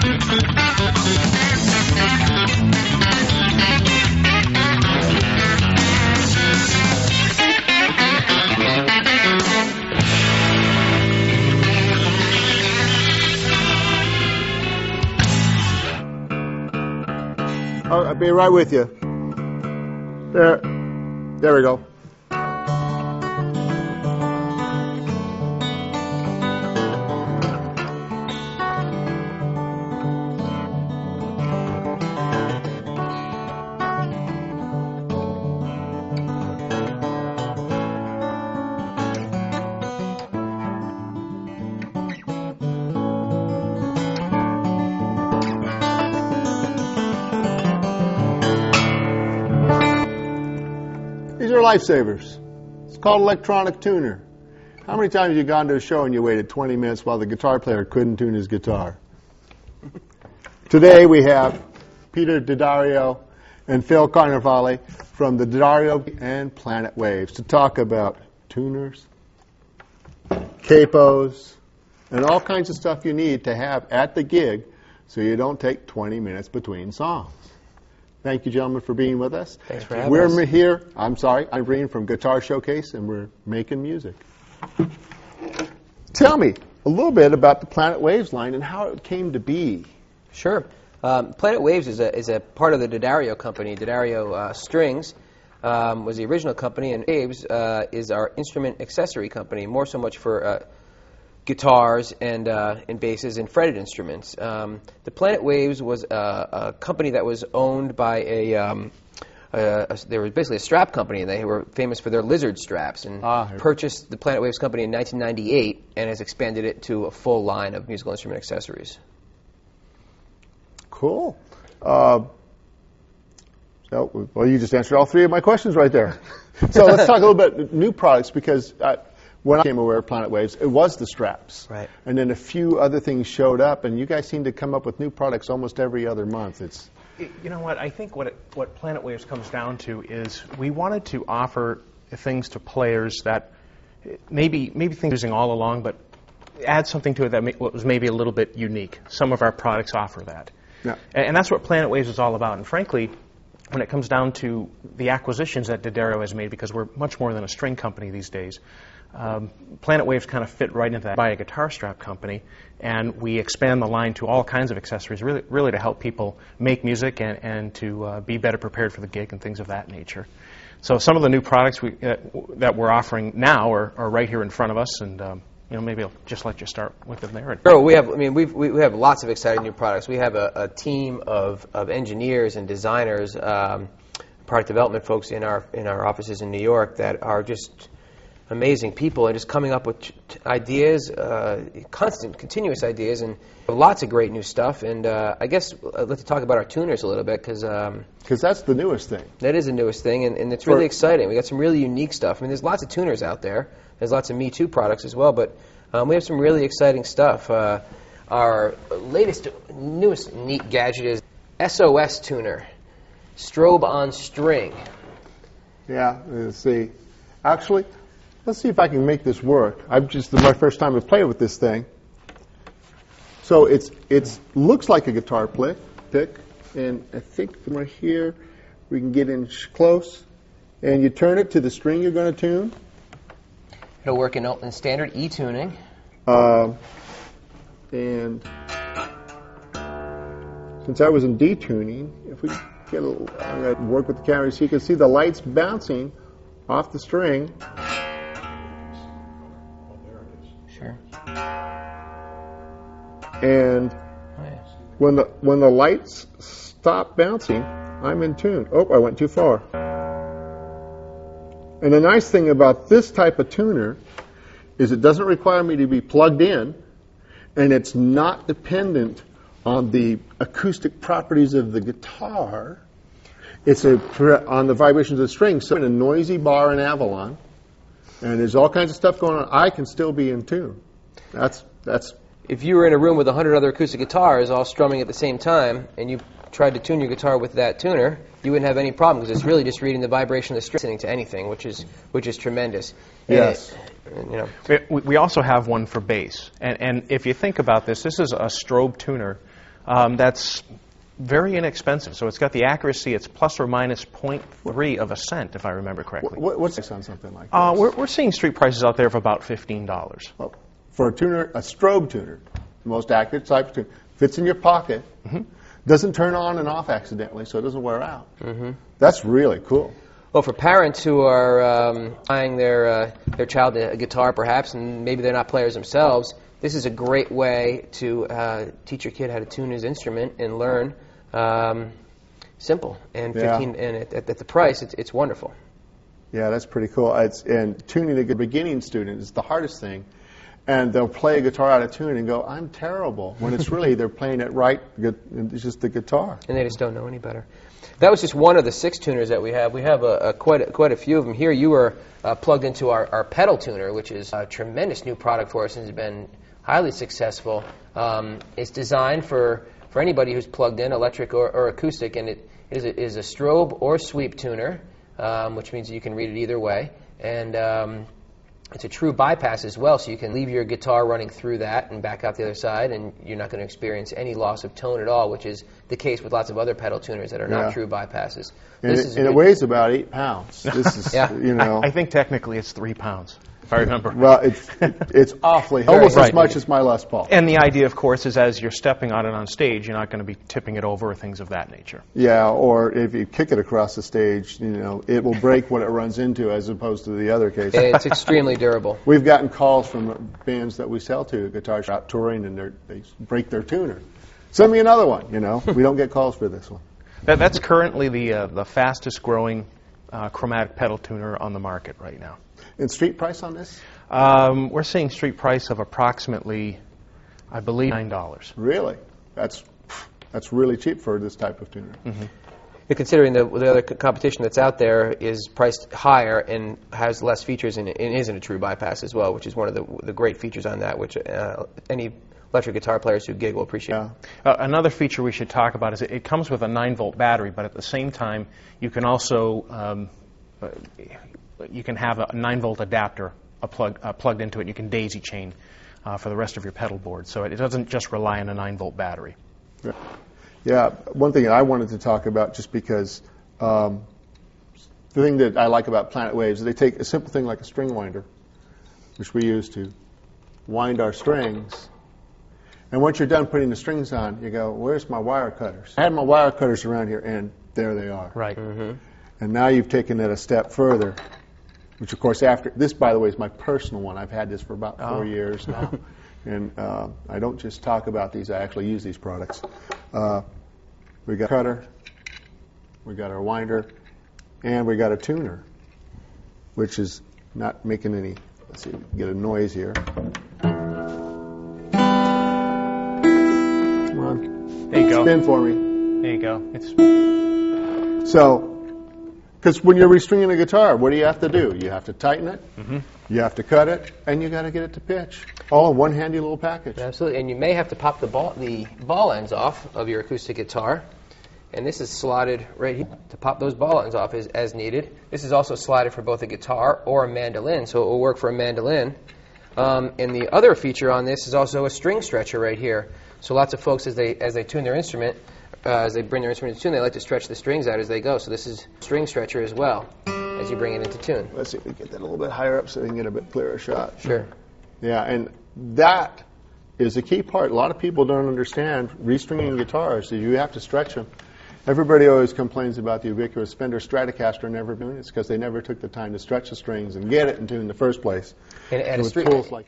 I'll be right with you. There we go. These are lifesavers. It's called electronic tuner. How many times have you gone to a show and you waited 20 minutes while the guitar player couldn't tune his guitar? Today we have Peter D'Addario and Phil Carnevale from the D'Addario and Planet Waves to talk about tuners, capos, and all kinds of stuff you need to have at the gig so you don't take 20 minutes between songs. Thank you, gentlemen, for being with us. Thanks for having us. We're here. I'm Breen from Guitar Showcase, and we're making music. Tell me a little bit about the Planet Waves line and how it came to be. Sure. Planet Waves is a part of the D'Addario company. D'Addario Strings was the original company, and Waves is our instrument accessory company, more so much for guitars and basses and fretted instruments. The Planet Waves was a company that was owned by they were basically a strap company, and they were famous for their lizard straps, and purchased the Planet Waves company in 1998 and has expanded it to a full line of musical instrument accessories. Cool. Well, you just answered all three of my questions right there. So let's talk a little bit new products, because when I became aware of Planet Waves, it was the straps. Right. And then a few other things showed up, and you guys seem to come up with new products almost every other month. You know what? I think what Planet Waves comes down to is we wanted to offer things to players that maybe things using all along, but add something to it that was maybe a little bit unique. Some of our products offer that. Yeah. And that's what Planet Waves is all about. And frankly, when it comes down to the acquisitions that D'Addario has made, because we're much more than a string company these days, Planet Waves kind of fit right into that. By a guitar strap company, and we expand the line to all kinds of accessories, really to help people make music and to be better prepared for the gig and things of that nature. So some of the new products that we're offering now are right here in front of us, and maybe I'll just let you start with them there. Sure. We have lots of exciting new products. We have a team of engineers and designers, product development folks in our offices in New York that are just amazing people and just coming up with ideas, continuous ideas, and lots of great new stuff. And I guess let's talk about our tuners a little bit, because that's the newest thing. That is the newest thing, and it's really exciting. We got some really unique stuff. I mean, there's lots of tuners out there. There's lots of Me Too products as well, but we have some really exciting stuff. Our newest neat gadget is SOS Tuner, strobe on string. Yeah, let's see. Actually, let's see if I can make this work. This is my first time to play with this thing. So it looks like a guitar pick, and I think from right here we can get in close, and you turn it to the string you're going to tune. It'll work in standard E tuning. And since I was in D tuning, if we get I'm going to work with the camera so you can see the lights bouncing off the string. Sure. And when the lights stop bouncing, I'm in tune. Oh, I went too far. And the nice thing about this type of tuner is it doesn't require me to be plugged in, and it's not dependent on the acoustic properties of the guitar. It's on the vibrations of the string. So in a noisy bar in Avalon, and there's all kinds of stuff going on, I can still be in tune. That's. If you were in a room with 100 other acoustic guitars all strumming at the same time, and you tried to tune your guitar with that tuner, you wouldn't have any problem, because it's really just reading the vibration of the string, listening to anything, which is tremendous. Yes. We also have one for bass, and if you think about this is a strobe tuner That's very inexpensive. So it's got the accuracy. It's plus or minus 0.3 of a cent, if I remember correctly. What's the price on something like this? We're seeing street prices out there of about $15. Well, for a tuner, a strobe tuner, the most accurate type of tuner, fits in your pocket, doesn't turn on and off accidentally, so it doesn't wear out. That's really cool. Well, for parents who are buying their child a guitar, perhaps, and maybe they're not players themselves, this is a great way to teach your kid how to tune his instrument and learn. Simple and 15, and at the price, it's wonderful. Yeah, that's pretty cool. And tuning a beginning student is the hardest thing. And they'll play a guitar out of tune and go, I'm terrible, when it's really they're playing it right, it's just the guitar. And they just don't know any better. That was just one of the 6 tuners that we have. We have quite a few of them here. You were plugged into our pedal tuner, which is a tremendous new product for us and has been highly successful. It's designed for anybody who's plugged in, electric or acoustic, and it is a strobe or sweep tuner, which means you can read it either way. And it's a true bypass as well, so you can leave your guitar running through that and back out the other side, and you're not going to experience any loss of tone at all, which is the case with lots of other pedal tuners that are not true bypasses. And it weighs about 8 pounds. This is, you know. I think technically it's 3 pounds, if I remember. Well, it's awfully heavy, almost as much as my Les Paul. And the idea, of course, is as you're stepping on it on stage, you're not going to be tipping it over or things of that nature. Yeah, or if you kick it across the stage, you know, it will break what it runs into as opposed to the other case. It's extremely durable. We've gotten calls from bands that we sell to, guitar shop touring, and they break their tuner. Send me another one, you know. We don't get calls for this one. That's currently the fastest growing chromatic pedal tuner on the market right now. And street price on this? We're seeing street price of approximately, I believe, $9. Really? That's really cheap for this type of tuner. Considering the other competition that's out there is priced higher and has less features and isn't a true bypass as well, which is one of the great features on that, which any electric guitar players who gig will appreciate. Yeah. Another feature we should talk about is it comes with a 9-volt battery, but at the same time you can also you can have a 9-volt adapter plugged into it. You can daisy chain for the rest of your pedal board, so it doesn't just rely on a 9-volt battery. Yeah, one thing I wanted to talk about, just because the thing that I like about Planet Waves is they take a simple thing like a string winder, which we use to wind our strings, and once you're done putting the strings on, you go, where's my wire cutters? I had my wire cutters around here, and there they are. Right. And now you've taken it a step further, which, of course, after this, by the way, is my personal one. I've had this for about 4 years now. And I don't just talk about these, I actually use these products. We got a cutter, we got our winder, and we got a tuner, which is not making any, let's see, get a noise here. Come on. There you go. Spin for me. There you go. So, because when you're restringing a guitar, what do you have to do? You have to tighten it, you have to cut it, and you got to get it to pitch. All in one handy little package. Absolutely, and you may have to pop the ball ends off of your acoustic guitar, and this is slotted right here to pop those ball ends off as needed. This is also slotted for both a guitar or a mandolin, so it will work for a mandolin. And the other feature on this is also a string stretcher right here. So lots of folks, as they tune their instrument, as they bring their instrument to tune, they like to stretch the strings out as they go. So this is a string stretcher as well as you bring it into tune. Let's see if we get that a little bit higher up so we can get a bit clearer shot. Sure. Yeah, and that is a key part. A lot of people don't understand restringing guitars. You have to stretch them. Everybody always complains about the ubiquitous Fender Stratocaster never doing it. It's because they never took the time to stretch the strings and get it in tune in the first place. And with tools like